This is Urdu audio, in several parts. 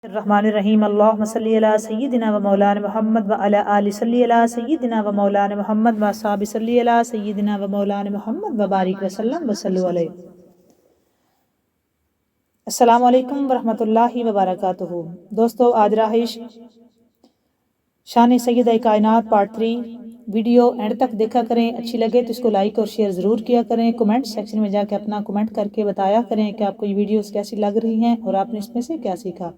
الرحمن الرحیم اللہم صلی علی سیدنا و مولانا محمد و علی آل صلی علی سیدنا و مولانا محمد و اصحاب صلی علی سیدنا و مولانا محمد و بارک وسلم وصلو علیہ۔ السلام علیکم ورحمۃ اللہ وبرکاتہ۔ دوستو، آج رہائش شان سیدہ کائنات پارٹ 3 ویڈیو اینڈ تک دیکھا کریں۔ اچھی لگے تو اس کو لائک اور شیئر ضرور کیا کریں۔ کمنٹ سیکشن میں جا کے اپنا کمنٹ کر کے بتایا کریں کہ آپ کو یہ ویڈیوز کیسی لگ رہی ہیں اور آپ نے اس میں سے کیا سیکھا۔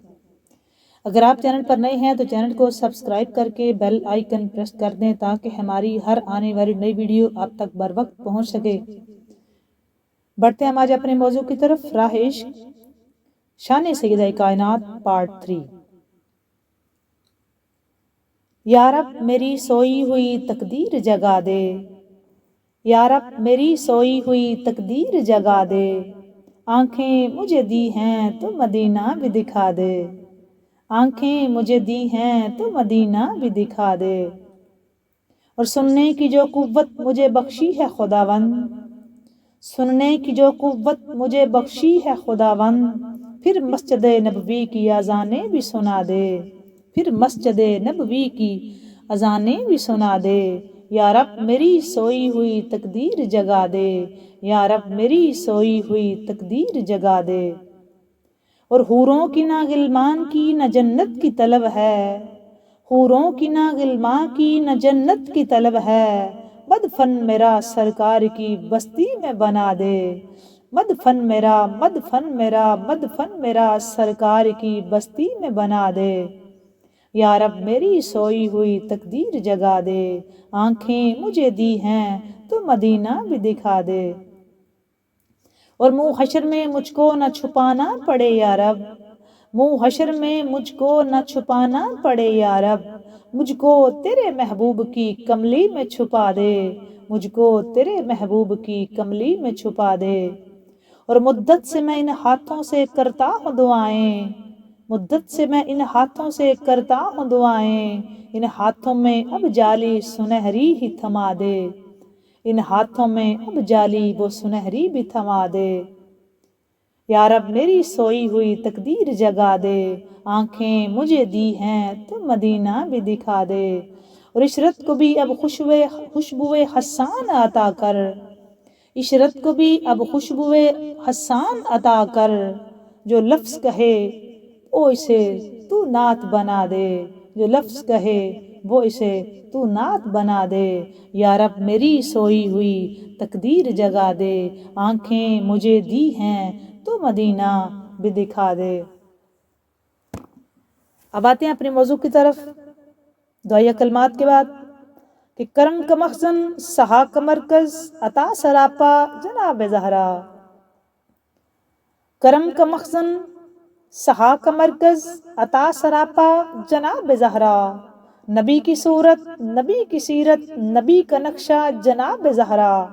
اگر آپ چینل پر نئے ہیں تو چینل کو سبسکرائب کر کے بیل آئیکن پریس کر دیں تاکہ ہماری ہر آنے والی نئی ویڈیو آپ تک بر وقت پہنچ سکے۔ بڑھتے ہیں ہم آج اپنے موضوع کی طرف، راہ عشق شان سیدہ کائنات پارٹ 3۔ یا رب میری سوئی ہوئی تقدیر جگا دے، یا رب میری سوئی ہوئی تقدیر جگا دے، آنکھیں مجھے دی ہیں تو مدینہ بھی دکھا دے، آنکھیں مجھے دی ہیں تو مدینہ بھی دکھا دے، اور سننے کی جو قوت مجھے بخشی ہے خداوند، سننے کی جو قوت مجھے بخشی ہے خداوند، پھر مسجد نبوی کی اذانیں بھی سنا دے، پھر مسجد نبوی کی اذانیں بھی سنا دے، یا رب میری سوئی ہوئی تقدیر جگا دے، یا رب میری سوئی ہوئی تقدیر جگا دے۔ اور حوروں کی نہ غلمان کی نہ جنت کی طلب ہے، حوروں کی نہ غلمان کی نہ جنت کی طلب ہے، مدفن میرا سرکار کی بستی میں بنا دے، مدفن میرا مدفن میرا مدفن میرا سرکار کی بستی میں بنا دے، یا رب میری سوئی ہوئی تقدیر جگا دے، آنکھیں مجھے دی ہیں تو مدینہ بھی دکھا دے، اور منہ حشر میں مجھ کو نہ چھپانا پڑے یا رب، منہ حشر میں مجھ کو نہ چھپانا پڑے یا رب، مجھ کو تیرے محبوب کی کملی میں چھپا دے، مجھ کو تیرے محبوب کی کملی میں چھپا دے، اور مدت سے میں ان ہاتھوں سے کرتا ہوں دعائیں، مدت سے میں ان ہاتھوں سے کرتا ہوں دعائیں، ان ہاتھوں میں اب جالی سنہری ہی تھما دے، ان ہاتھوں میں اب جالی وہ سنہری بھی تھما دے، یا رب میری سوئی ہوئی تقدیر جگا دے، آنکھیں مجھے دی ہیں تو مدینہ بھی دکھا دے، اور عشرت کو بھی اب خوشبو حسان عطا کر، عشرت کو بھی اب خوشبو حسان عطا کر، جو لفظ کہے وہ اسے تو نعت بنا دے، جو لفظ کہے وہ اسے تو نعت بنا دے، یا رب میری سوئی ہوئی تقدیر جگا دے، آنکھیں مجھے دی ہیں تو مدینہ بھی دکھا دے۔ اب آتے ہیں اپنے موضوع کی طرف دعائیہ کلمات کے بعد کہ کرم کا مخزن سہا کا مرکز عطا سراپا جناب زہرا، کرم کا مخزن سہا کا مرکز عطا سراپا جناب زہرا، نبی کی صورت نبی کی سیرت نبی کا نقشہ جناب زہرا،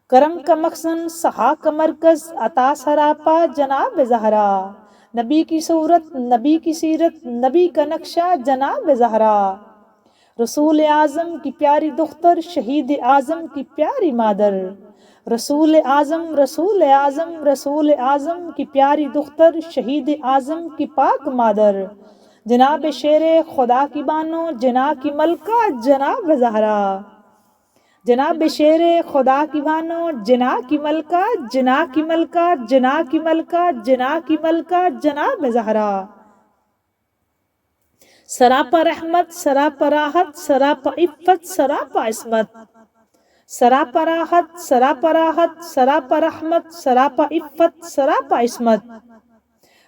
کرم کا مخزن سہا کا مرکز عطا سراپا جناب زہرا، نبی کی صورت نبی کی سیرت نبی کا نقشہ جناب زہرا، رسول اعظم کی پیاری دختر شہید اعظم کی پیاری مادر، رسول اعظم رسول اعظم رسول اعظم کی پیاری دختر شہید اعظم کی پاک مادر، جناب شیر خدا کی بانو جناب کی ملکہ جناب زہرا، جناب شیر خدا کی بانو جناب کی ملکہ جناب کی ملکہ جناب کی ملکہ جناب کی ملکہ جناب زہرا، سراپا رحمت سراپا راحت سراپا عفت سراپا عصمت، سراپا راحت سراپا راحت سراپا رحمت سراپا عفت سراپا عصمت،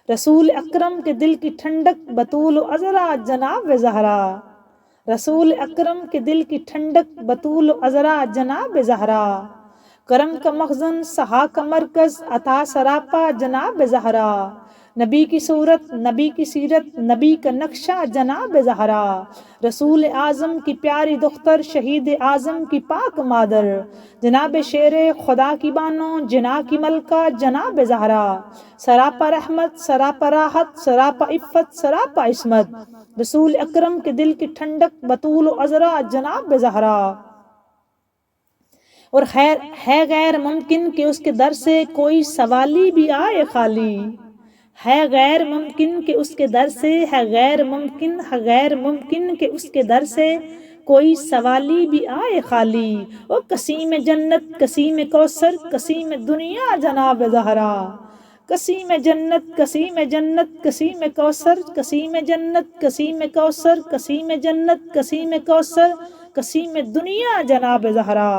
رسول اکرم کے دل کی ٹھنڈک بطول و عذرا جناب زہرا، رسول اکرم کے دل کی ٹھنڈک بطول و عذرا جناب زہرا، کرم کا مخزن سہا کا مرکز عطا سراپا جناب زہرا، نبی کی صورت نبی کی سیرت نبی کا نقشہ جناب زہرا، رسول اعظم کی پیاری دختر شہید اعظم کی پاک مادر، جناب شیر خدا کی بانو جناب کی ملکہ جناب زہرا، سراپا رحمت سراپا راحت سراپا عفت سراپا عصمت، رسول اکرم کے دل کی ٹھنڈک بطول و عذرا جناب زہرا، اور ہے غیر ممکن کہ اس کے در سے کوئی سوالی بھی آئے خالی، ہے غیر ممکن کہ اس کے در سے، ہے غیر ممکن، ہے غیر ممکن کہ اس کے در سے کوئی سوالی بھی آئے خالی۔ او قسیم جنت قسیم کوثر قسیم دنیا جناب زہرا، قسیم جنت قسیم جنت قسیم کوثر قسیم جنت قسیم کوثر قسیم جنت قسیم کوثر قسیم دنیا جناب زہرا،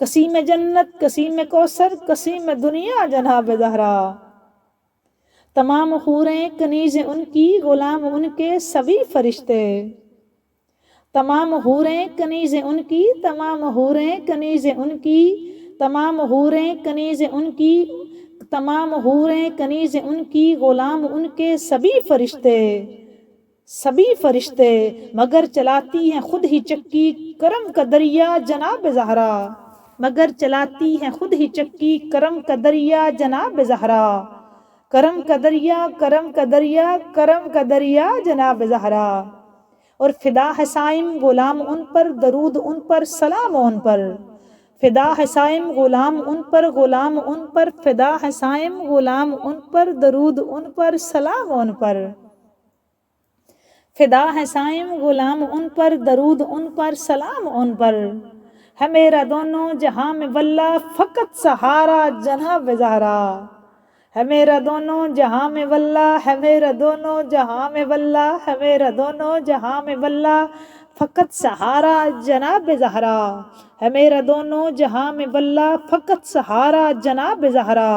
قسیم جنت قسیم کوثر قسیم دنیا جناب زہرا۔ تمام حوریں کنیزیں ان کی، غلام ان کے سبھی فرشتے، تمام حوریں کنیزیں ان کی، تمام حوریں کنیزیں ان کی، تمام حوریں کنیزیں ان کی، تمام حوریں کنیزیں ان کی، غلام ان کے سبھی فرشتے، سبھی فرشتے، مگر چلاتی ہیں خود ہی چکی کرم کا دریا جناب زہرا، مگر چلاتی ہیں خود ہی چکی کرم کا دریا جناب زہرا، کرم کا دریا کرم کا دریا کرم کا دریا جناب زہرا۔ اور فدا ہے سائم غلام ان پر، درود ان پر سلام ان پر، فدا ہے سائم غلام ان پر، غلام ان پر، فدا ہے سائم غلام ان پر، درود ان پر سلام ان پر، فدا ہے سائم غلام ان پر، درود ان پر سلام ان پر۔ ہے میرا دونوں جہاں میں واللہ فقط سہارا جناب زہرا، ہے میرا دونوں جہاں میں واللہ، ہے میرا دونوں جہاں میں واللہ، ہے میرا دونوں جہاں میں واللہ فقط سہارا جناب زہرا، ہے میرا دونوں جہاں میں واللہ فقط سہارا جناب زہرا،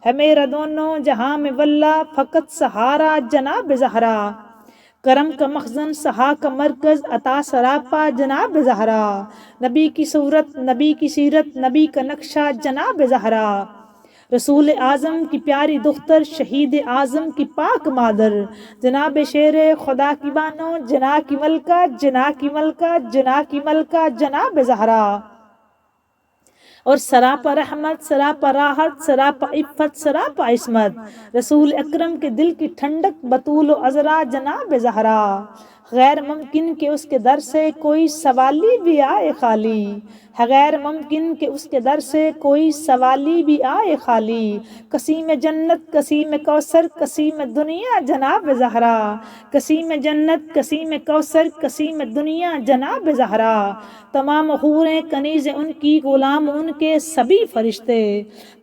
ہے میرا دونوں جہاں میں واللہ فقط سہارا جناب زہرا۔ کرم کا مخزن سہا کا مرکز عطا سراپا جناب زہرا، نبی کی صورت نبی کی سیرت نبی کا نقشہ جناب زہرا، رسول اعظم کی پیاری دختر شہید اعظم کی پاک مادر، جناب شیر خدا کی بانو جنا کی ملکہ جنا کی ملکہ جنا کی ملکہ جناب زہرا، اور سراپا رحمت سراپا راحت سراپا عفت سراپا عصمت، رسول اکرم کے دل کی ٹھنڈک بطول و عذرا جناب زہرا، غیر ممکن کہ اس کے در سے کوئی سوالی بھی آئے خالی، ہے غیر ممکن کہ اس کے در سے کوئی سوالی بھی آئے خالی، قسیم جنت قسیم کوثر قسیم دنیا جناب زہرا، قسیم جنت قسیم کوثر قسیم دنیا جناب زہرا۔ تمام حوریں کنیزیں ان کی، غلام ان کے سبھی فرشتے،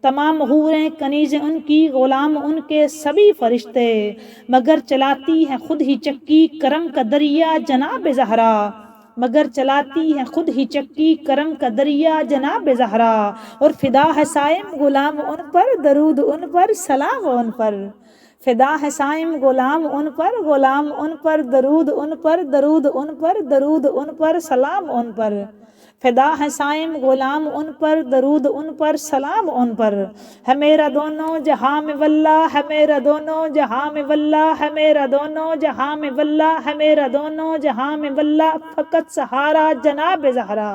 تمام حوریں کنیزیں ان کی، غلام ان کے سبھی فرشتے، مگر چلاتی ہیں خود ہی چکی کرم کا دریا جناب زہرا، مگر چلاتی ہیں خود ہی چکی کرم کا دریا جناب زہرا، اور فدا ہے سائم غلام ان پر، درود ان پر سلام ان پر، فدا ہے سائم غلام ان پر، غلام ان پر، درود ان پر، درود ان پر، درود ان پر سلام ان پر، فدا ہے سائم غلام ان پر، درود ان پر سلام ان پر۔ ہے میرا دونوں جہاں میں واللہ، ہے میرا دونوں جہاں میں واللہ، ہے میرا دونوں جہاں میں واللہ، ہے میرا دونوں جہاں میں واللہ فقط سہارا جناب زہرا،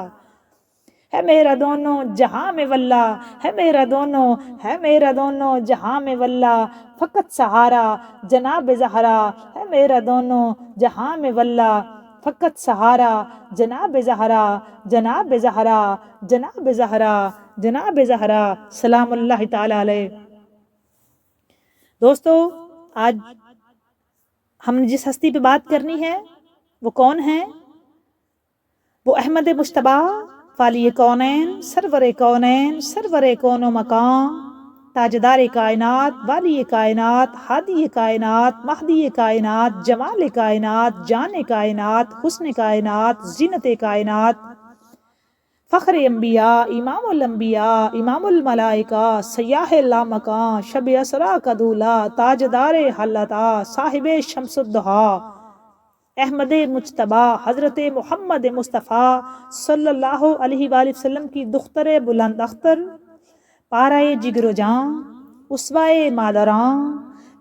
ہے میرا دونوں جہاں میں واللہ، ہے میرا دونوں، ہے میرا دونوں جہاں میں واللہ فقط سہارا جناب زہرا، ہے میرا دونوں جہاں میں واللہ فقط سہارا جناب زہرا، جناب زہرا، جناب زہرا، جناب زہرا سلام اللہ تعالی علیہ۔ دوستو، آج ہم نے جس ہستی پہ بات کرنی ہے وہ کون ہے؟ وہ احمد مجتبیٰ والی کونین، سرور کونین، سرور کون و مکان، تاجدار کائنات، والی کائنات، ہادی کائنات، مہدی کائنات، جمال کائنات، جان کائنات، حسن کائنات، زینت کائنات، فخر انبیاء، امام الانبیاء، امام الملائکہ، سیاح لامکان، شب اسرا کا دولہ، تاجدار حلتا، صاحب شمس الضحیٰ، احمد مجتبیٰ حضرت محمد مصطفیٰ صلی اللہ علیہ وآلہ وسلم کی دختر بلند اختر، پارہ جگر و جاں، اسوہ مادراں،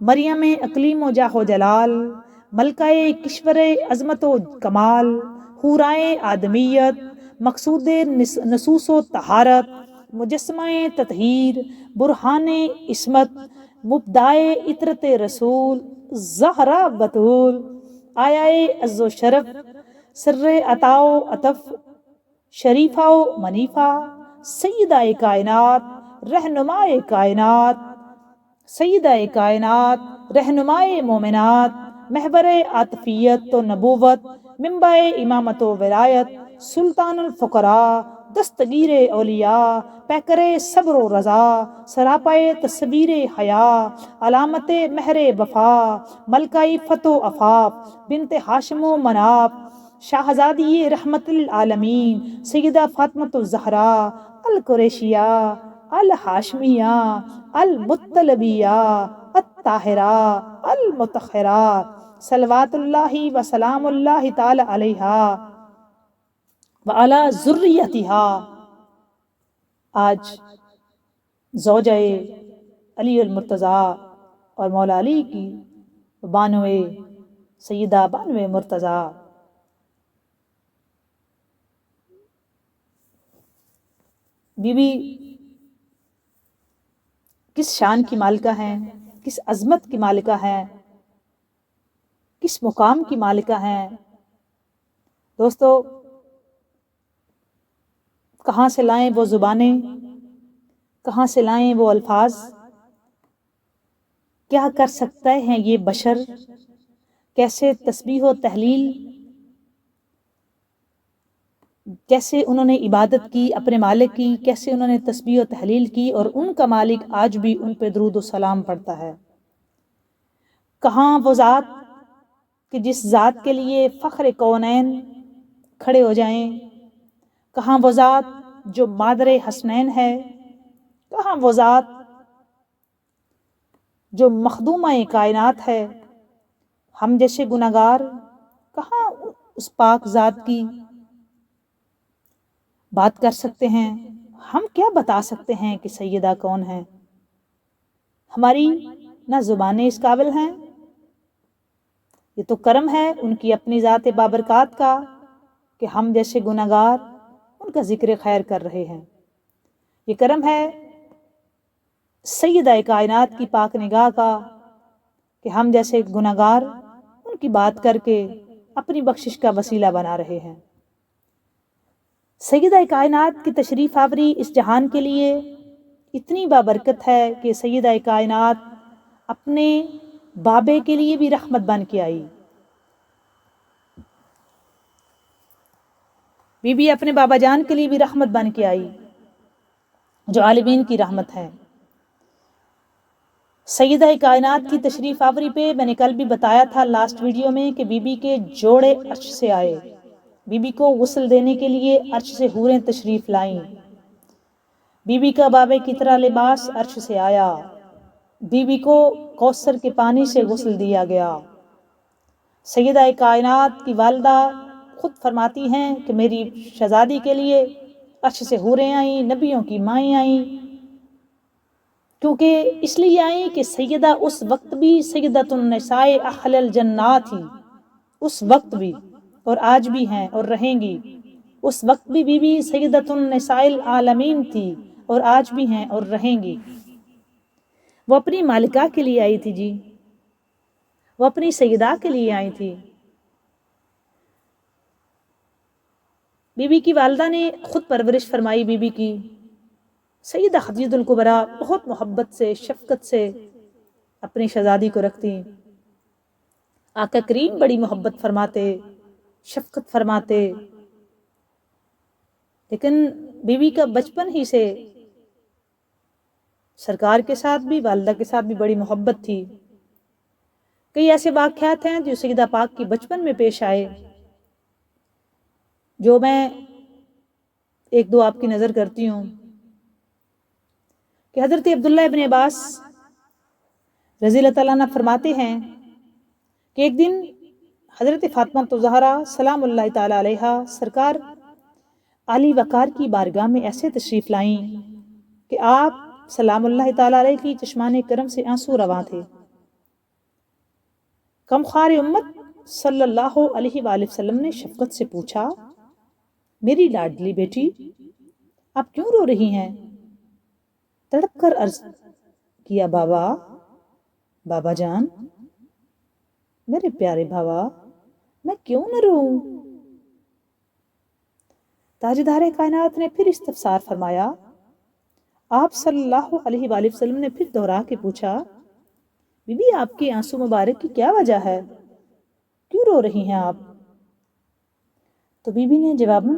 مریم اقلیم و جاہ و جلال، ملکہ کشور عظمت و کمال، حورائے آدمیت، مقصود نصوص و طہارت، مجسمہ تطہیر، برہان عصمت، مبدائے عطرت رسول، زہرا بطول، آیا عز و شرف، سر عطا و عطف، شریفہ و منیفہ، سیدہ کائنات، رہنمائے کائنات، سیدہ کائنات، رہنمائے مومنات، محور عاطفیت و نبوت، منبع امامت و ولایت، سلطان الفقراء، دستگیر اولیاء، پیکر صبر و رضا، سراپائے تصویر حیا، علامت مہر وفا، ملکہ فتح و عفاف، بنت ہاشم و مناف، شاہزادی رحمت للعالمین، سیدہ فاطمۃ الزہرا القریشیہ الہاشمیہ المطلبیہ الطاہرہ المطہرہ، صلوات اللہ وسلام اللہ تعالی علیہا وعلی ذریتہا۔ آج زوجہ علی المرتضیٰ اور مولا علی کی بانوے سیدہ بانوے مرتضیٰ بی بی کس شان کی مالکہ ہیں، کس عظمت کی مالکہ ہیں، کس مقام کی مالکہ ہیں۔ دوستو، کہاں سے لائیں وہ زبانیں، کہاں سے لائیں وہ الفاظ، کیا کر سکتے ہیں یہ بشر، کیسے تسبیح و تحلیل، کیسے انہوں نے عبادت کی اپنے مالک کی، کیسے انہوں نے تسبیح و تحلیل کی، اور ان کا مالک آج بھی ان پہ درود و سلام پڑھتا ہے۔ کہاں وہ ذات کہ جس ذات کے لیے فخر کونین کھڑے ہو جائیں، کہاں وہ ذات جو مادر حسنین ہے، کہاں وہ ذات جو مخدومہ کائنات ہے۔ ہم جیسے گناہگار کہاں اس پاک ذات کی بات کر سکتے ہیں، ہم کیا بتا سکتے ہیں کہ سیدہ کون ہے؟ ہماری نہ زبانیں اس قابل ہیں، یہ تو کرم ہے ان کی اپنی ذات بابرکات کا کہ ہم جیسے گناہگار ان کا ذکر خیر کر رہے ہیں۔ یہ کرم ہے سیدہ کائنات کی پاک نگاہ کا کہ ہم جیسے گناہگار ان کی بات کر کے اپنی بخشش کا وسیلہ بنا رہے ہیں۔ سیدہ کائنات کی تشریف آوری اس جہان کے لیے اتنی بابرکت ہے کہ سیدہ کائنات اپنے بابے کے لیے بھی رحمت بن کے آئی۔ بی بی اپنے بابا جان کے لیے بھی رحمت بن کے آئی، جو عالمین کی رحمت ہے۔ سیدہ کائنات کی تشریف آوری پہ میں نے کل بھی بتایا تھا لاسٹ ویڈیو میں کہ بی بی کے جوڑے عرش سے آئے، بی بی کو غسل دینے کے لیے عرش سے حوریں تشریف لائیں، بی بی کا بابے کی طرح لباس عرش سے آیا، بی بی کو کوثر کے پانی سے غسل دیا گیا۔ سیدہ کائنات کی والدہ خود فرماتی ہیں کہ میری شہزادی کے لیے عرش سے حوریں آئیں، نبیوں کی مائیں آئیں، کیونکہ اس لیے آئیں کہ سیدہ اس وقت بھی سیدۃ النساء اہل الجنہ تھی، اس وقت بھی اور آج بھی ہیں اور رہیں گی۔ اس وقت بھی بی بی سیدۃ النساء العالمین تھی اور آج بھی ہیں اور رہیں گی۔ وہ اپنی مالکہ کے لیے آئی تھی جی، وہ اپنی سیدہ کے لیے آئی تھی۔ بی بی کی والدہ نے خود پرورش فرمائی بی بی کی۔ سیدہ خدیجہ الکبریٰ بہت محبت سے شفقت سے اپنی شہزادی کو رکھتی، آقا کریم بڑی محبت فرماتے، شفقت فرماتے، لیکن بی بی کا بچپن ہی سے سرکار کے ساتھ بھی والدہ کے ساتھ بھی بڑی محبت تھی۔ کئی ایسے واقعات ہیں جو سیدہ پاک کی بچپن میں پیش آئے، جو میں ایک دو آپ کی نظر کرتی ہوں کہ حضرت عبداللہ ابن عباس رضی اللہ تعالیٰ عنہ فرماتے ہیں کہ ایک دن حضرت فاطمہ الزہرا سلام اللہ تعالیٰ علیہا سرکار عالی وقار کی بارگاہ میں ایسے تشریف لائیں کہ آپ سلام اللہ تعالیٰ علیہ کی چشمان کرم سے آنسو رواں تھے۔ کمخوار امت صلی اللہ علیہ وآلہ وسلم نے شفقت سے پوچھا، میری لاڈلی بیٹی آپ کیوں رو رہی ہیں؟ تڑپ کر عرض کیا، بابا جان، میرے پیارے بابا، میں کیوں نہ روؤں؟ تاجدار کائنات نے پھر استفسار فرمایا۔ آپ صلی اللہ علیہ وآلہ وسلم نے پھر دوہرا کے پوچھا، بی بی آپ کے آنسو مبارک کی کیا وجہ ہے؟ کیوں رو رہی ہیں آپ؟ تو بی بی نے جواباً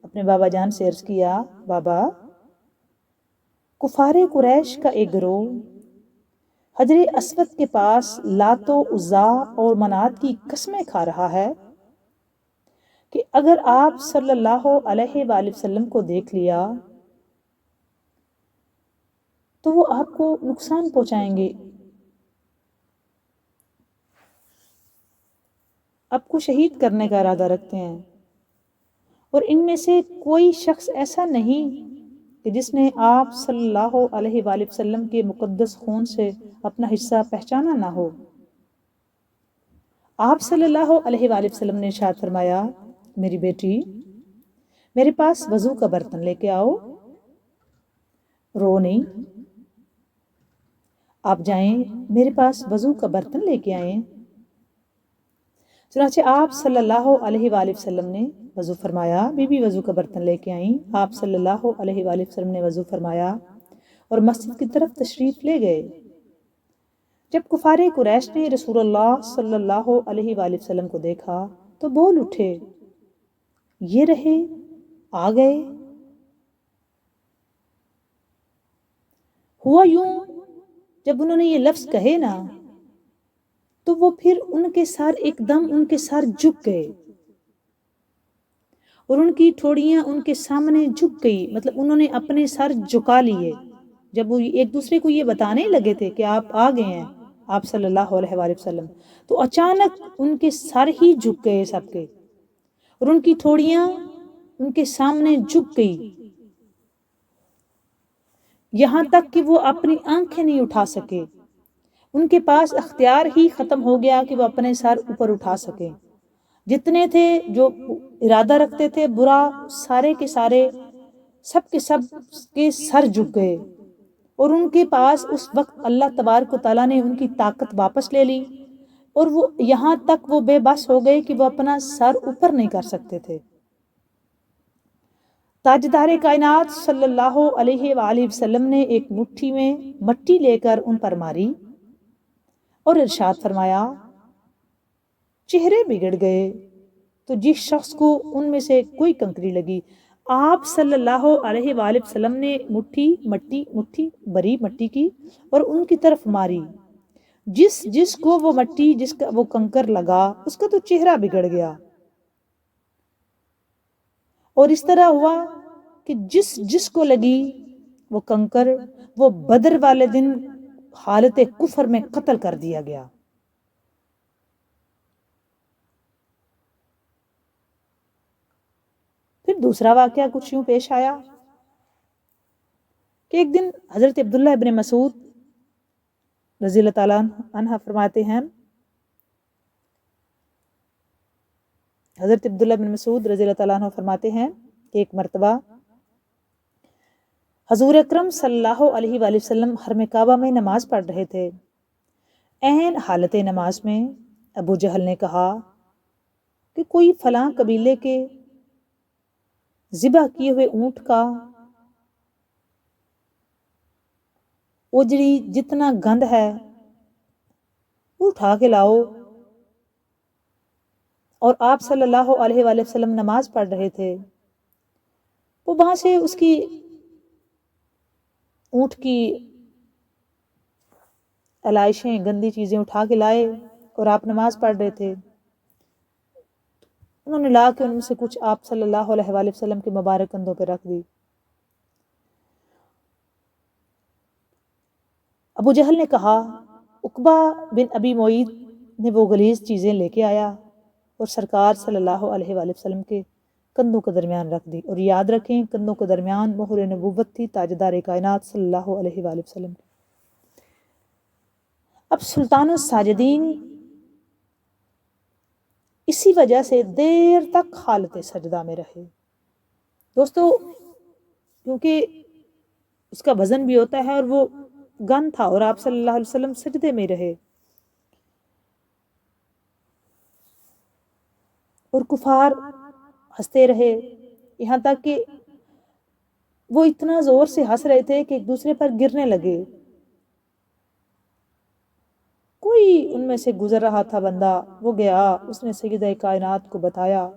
اپنے بابا جان سے عرض کیا، بابا، کفار قریش کا ایک گروہ حجر اسود کے پاس لات و عزا اور منات کی قسمیں کھا رہا ہے کہ اگر آپ صلی اللہ علیہ وآلہ وسلم کو دیکھ لیا تو وہ آپ کو نقصان پہنچائیں گے، آپ کو شہید کرنے کا ارادہ رکھتے ہیں، اور ان میں سے کوئی شخص ایسا نہیں کہ جس نے آپ صلی اللہ علیہ وآلہ وسلم کے مقدس خون سے اپنا حصہ پہچانا نہ ہو۔ آپ صلی اللہ علیہ وآلہ وسلم نے ارشاد فرمایا، میری بیٹی، میرے پاس وضو کا برتن لے کے آؤ، رو نہیں، آپ جائیں میرے پاس وضو کا برتن لے کے آئیں۔ چنانچہ آپ صلی اللہ علیہ وآلہ وسلم نے وضو فرمایا، بی بی وضو کا برتن لے کے آئیں، آپ صلی اللہ علیہ وآلہ وسلم نے وضو فرمایا اور مسجد کی طرف تشریف لے گئے۔ جب کفار قریش نے رسول اللہ صلی اللہ علیہ وآلہ وسلم کو دیکھا تو بول اٹھے، یہ رہے، آ گئے۔ ہوا یوں، جب انہوں نے یہ لفظ کہے نا تو وہ پھر ان کے سر ایک دم ان کے سر جھک گئے اور ان کی ٹھوڑیاں ان کے سامنے جھک گئی، مطلب انہوں نے اپنے سر جھکا لیے۔ جب وہ ایک دوسرے کو یہ بتانے لگے تھے کہ آپ آ گئے ہیں آپ صلی اللہ علیہ وآلہ وسلم، تو اچانک ان کے سر ہی جھک گئے سب کے، اور ان کی ٹھوڑیاں ان کے سامنے جھک گئی، یہاں تک کہ وہ اپنی آنکھیں نہیں اٹھا سکے۔ ان کے پاس اختیار ہی ختم ہو گیا کہ وہ اپنے سر اوپر اٹھا سکیں۔ جتنے تھے جو ارادہ رکھتے تھے برا، سارے کے سارے، سب کے سر جھک گئے، اور ان کے پاس اس وقت اللہ تبارک و تعالیٰ نے ان کی طاقت واپس لے لی، اور وہ یہاں تک وہ بے بس ہو گئے کہ وہ اپنا سر اوپر نہیں کر سکتے تھے۔ تاجدار کائنات صلی اللہ علیہ وآلہ وسلم نے ایک مٹھی میں مٹی لے کر ان پر ماری اور ارشاد فرمایا، چہرے بگڑ گئے۔ تو جس شخص کو ان میں سے کوئی کنکری لگی، آپ صلی اللہ علیہ وآلہ وسلم نے مٹھی بری مٹی کی اور ان کی طرف ماری، جس کو وہ مٹی، جس کا وہ کنکر لگا، اس کا تو چہرہ بگڑ گیا۔ اور اس طرح ہوا کہ جس کو لگی وہ کنکر، وہ بدر والے دن حالت کفر میں قتل کر دیا گیا۔ پھر دوسرا واقعہ کچھ یوں پیش آیا کہ ایک دن حضرت عبداللہ ابن مسعود رضی اللہ تعالیٰ عنہ فرماتے ہیں، حضرت عبداللہ بن مسعود رضی اللہ تعالیٰ عنہ فرماتے ہیں کہ ایک مرتبہ حضور اکرم صلی اللہ علیہ وآلہ وسلم حرم کعبہ میں نماز پڑھ رہے تھے۔ عین حالت نماز میں ابو جہل نے کہا کہ کوئی فلاں قبیلے کے ذبح کیے ہوئے اونٹ کا اجڑی جتنا گند ہے وہ اٹھا کے لاؤ، اور آپ صلی اللہ علیہ وآلہ وسلم نماز پڑھ رہے تھے۔ وہ وہاں سے اس کی اونٹ کی علائشیں، گندی چیزیں اٹھا کے لائے اور آپ نماز پڑھ رہے تھے۔ انہوں نے لا کے ان میں سے کچھ آپ صلی اللہ علیہ وآلہ وسلم کے مبارک کندھوں پہ رکھ دی۔ ابو جہل نے کہا، عقبہ بن ابی معیط نے وہ غلیظ چیزیں لے کے آیا اور سرکار صلی اللہ علیہ وآلہ وسلم کے کندھوں کے درمیان رکھ دی، اور یاد رکھیں کندھوں کے درمیان مہر نبوت تھی تاجدار کائنات صلی اللہ علیہ وآلہ وسلم۔ اب سلطان الساجدین اسی وجہ سے دیر تک حالت سجدہ میں رہے۔ دوستو، کیونکہ اس کا وزن بھی ہوتا ہے اور وہ گن تھا، اور آپ صلی اللہ علیہ وسلم سجدے میں رہے، اور کفار ہنستے رہے، یہاں تک کہ وہ اتنا زور سے ہنس رہے تھے کہ ایک دوسرے پر گرنے لگے۔ کوئی ان میں سے گزر رہا تھا بندہ، وہ گیا، اس نے سیدہ کائنات کو بتایا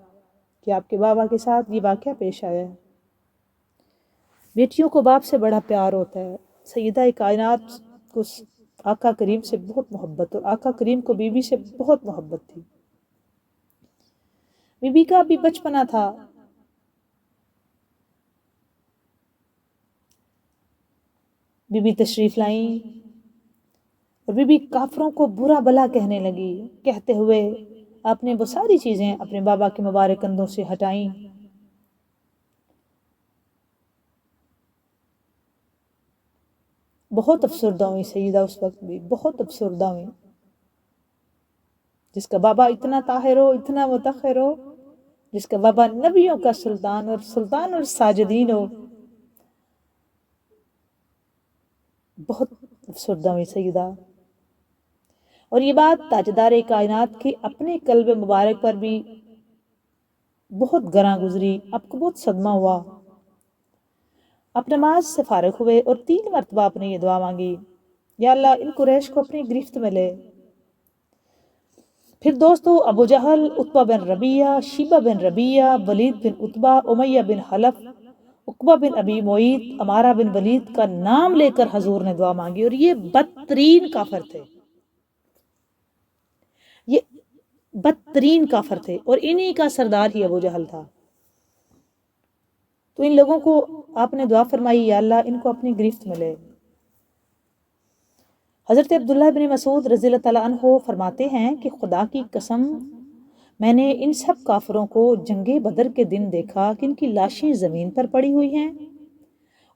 کہ آپ کے بابا کے ساتھ یہ واقعہ پیش آیا ہے۔ بیٹیوں کو باپ سے بڑا پیار ہوتا ہے۔ سیدہ کائنات کو آقا کریم سے بہت محبت، اور آقا کریم کو بی بی سے بہت محبت تھی۔ بی بی کا بھی بچپنا تھا، بی بی تشریف لائیں اور بی بی کافروں کو برا بلا کہنے لگی، کہتے ہوئے آپ نے وہ ساری چیزیں اپنے بابا کے مبارک کندھوں سے ہٹائیں۔ بہت افسردہ ہوئی سیدہ، اس وقت بھی بہت افسردہ ہوئی۔ جس کا بابا اتنا طاہر ہو، اتنا مطہر ہو، جس کا بابا نبیوں کا سلطان اور سلطان اور ساجدین ہو، بہت افسردہ ہوئی سیدہ۔ اور یہ بات تاجدار کائنات کے اپنے قلب مبارک پر بھی بہت گراں گزری، آپ کو بہت صدمہ ہوا۔ آپ نماز سے فارغ ہوئے اور 3 مرتبہ آپ نے یہ دعا مانگی، یا اللہ ان قریش کو اپنی گرفت میں لے۔ پھر دوستو، ابو جہل، عتبہ بن ربیعہ، شیبہ بن ربیعہ، ولید بن عتبہ، امیہ بن خلف، عقبہ بن ابی معیط، عمارہ بن ولید کا نام لے کر حضور نے دعا مانگی، اور یہ بدترین کافر تھے، یہ بدترین کافر تھے، اور انہی کا سردار ہی ابو جہل تھا۔ تو ان لوگوں کو آپ نے دعا فرمائی، یا اللہ ان کو اپنی گرفت میں لے۔ حضرت عبداللہ بن مسعود رضی اللہ تعالیٰ عنہ فرماتے ہیں کہ خدا کی قسم، میں نے ان سب کافروں کو جنگ بدر کے دن دیکھا کہ ان کی لاشیں زمین پر پڑی ہوئی ہیں،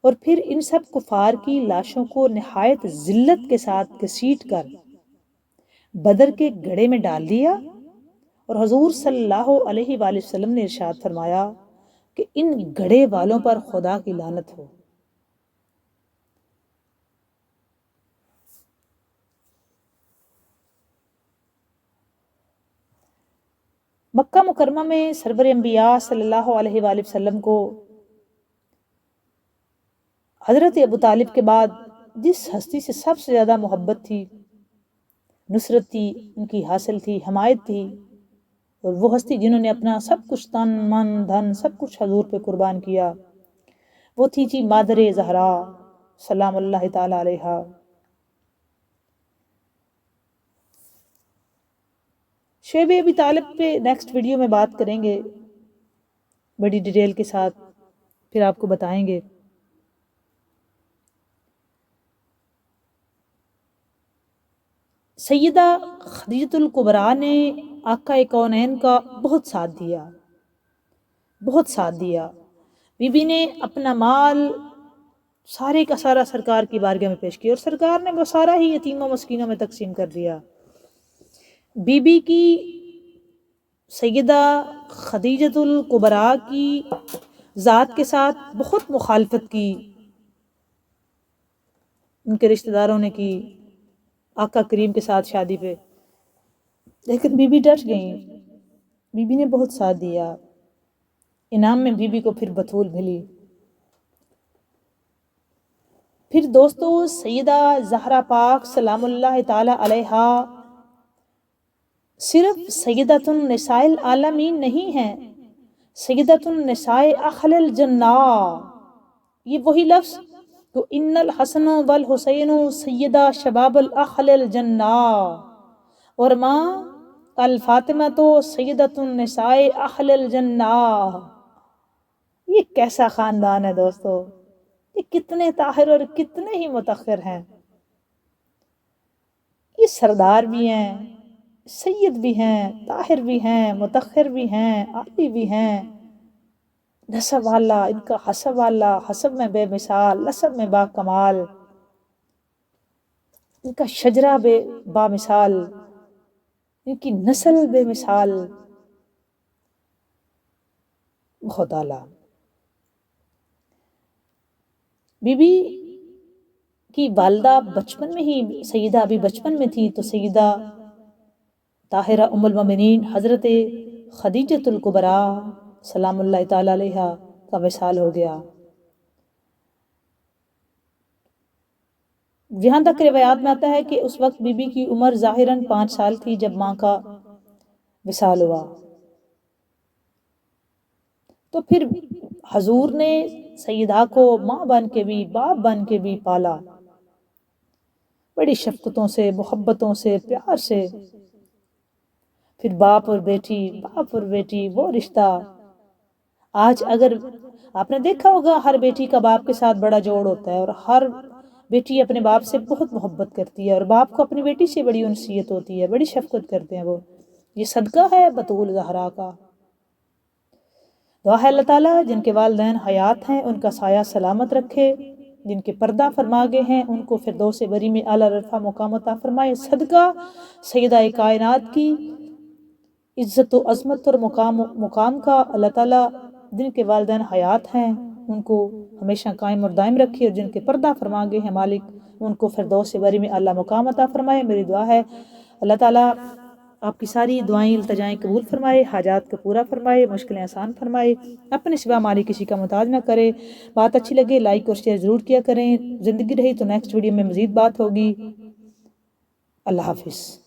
اور پھر ان سب کفار کی لاشوں کو نہایت ذلت کے ساتھ گھسیٹ کر بدر کے گڑھے میں ڈال دیا، اور حضور صلی اللہ علیہ وآلہ وسلم نے ارشاد فرمایا کہ ان گڑھے والوں پر خدا کی لعنت ہو۔ مکہ مکرمہ میں سرور انبیاء صلی اللہ علیہ وآلہ وسلم کو حضرت ابو طالب کے بعد جس ہستی سے سب سے زیادہ محبت تھی، نصرت تھی، ان کی حاصل تھی، حمایت تھی، اور وہ ہستی جنہوں نے اپنا سب کچھ تن من دھن سب کچھ حضور پہ قربان کیا، وہ تھی جی مادر زہرا سلام اللہ تعالی علیہا۔ شعب ابی طالب پہ نیکسٹ ویڈیو میں بات کریں گے بڑی ڈیٹیل کے ساتھ، پھر آپ کو بتائیں گے۔ سیدہ خدیجۃ الکبریٰ نے آقا کونین کا بہت ساتھ دیا، بہت ساتھ دیا۔ بی بی نے اپنا مال سارے کا سارا سرکار کی بارگاہ میں پیش کیا، اور سرکار نے وہ سارا ہی یتیموں مسکینوں میں تقسیم کر دیا۔ بی بی کی سیدہ خدیجۃ الکبریٰ کی ذات کے ساتھ بہت مخالفت کی، ان کے رشتہ داروں نے کی آقا کریم کے ساتھ شادی پہ، لیکن بی بی ڈٹ گئیں، بی بی نے بہت ساتھ دیا۔ انعام میں بی بی کو پھر بطول ملی۔ پھر دوستو، سیدہ زہرا پاک سلام اللہ تعالی علیہا صرف سیدۃ النساء العالمین نہیں ہیں، سیدۃ النساء اہل الجنہ۔ یہ وہی لفظ تو ان الحسن والحسین سیدہ شباب الاہل الجنہ، اور ماں الفاطمہ تو سیدۃ النساء اہل الجنہ۔ یہ کیسا خاندان ہے دوستو، یہ کتنے طاہر اور کتنے ہی مطہر ہیں۔ یہ سردار بھی ہیں، سید بھی ہیں، طاہر بھی ہیں، مطہر بھی ہیں، عالی بھی ہیں، نسب والا، ان کا حسب والا، حسب میں بے مثال، نسب میں با کمال، ان کا شجرہ با مثال، ان کی نسل بے مثال، بہت اعلیٰ۔ بی بی کی والدہ بچپن میں ہی، سیدہ ابھی بچپن میں تھی تو سیدہ طاہرہ ام المومنین حضرت خدیجۃ الکبریٰ سلام اللہ تعالی علیہا کا وصال ہو گیا۔ جہاں تک روایات میں آتا ہے کہ اس وقت بی بی کی عمر ظاہراً 5 سال تھی جب ماں کا وصال ہوا، تو پھر حضور نے سیدہ کو ماں بن کے بھی باپ بن کے بھی پالا، بڑی شفقتوں سے، محبتوں سے، پیار سے۔ پھر باپ اور بیٹی وہ رشتہ آج اگر آپ نے دیکھا ہوگا ہر بیٹی کا باپ کے ساتھ بڑا جوڑ ہوتا ہے، اور ہر بیٹی اپنے باپ سے بہت محبت کرتی ہے، اور باپ کو اپنی بیٹی سے بڑی انسیت ہوتی ہے، بڑی شفقت کرتے ہیں وہ۔ یہ صدقہ ہے بطول زہرا کا۔ دعا ہے اللہ تعالیٰ جن کے والدین حیات ہیں ان کا سایہ سلامت رکھے، جن کے پردہ فرما گئے ہیں ان کو فردوس بری میں اعلیٰ رفع مقام عطا فرمائے۔ صدقہ سیدہ کائنات کی عزت و عظمت اور مقام کا اللہ تعالیٰ جن کے والدین حیات ہیں ان کو ہمیشہ قائم اور دائم رکھے، اور جن کے پردہ فرما گئے ہیں مالک ان کو فردوس بری میں اعلیٰ مقام عطا فرمائے۔ میری دعا ہے اللہ تعالیٰ آپ کی ساری دعائیں التجائیں قبول فرمائے، حاجات کو پورا فرمائے، مشکلیں آسان فرمائے، اپنے سوا مالی کسی کا محتاج نہ کرے۔ بات اچھی لگے لائک اور شیئر ضرور کیا کریں۔ زندگی رہی تو نیکسٹ ویڈیو میں مزید بات ہوگی۔ اللہ حافظ۔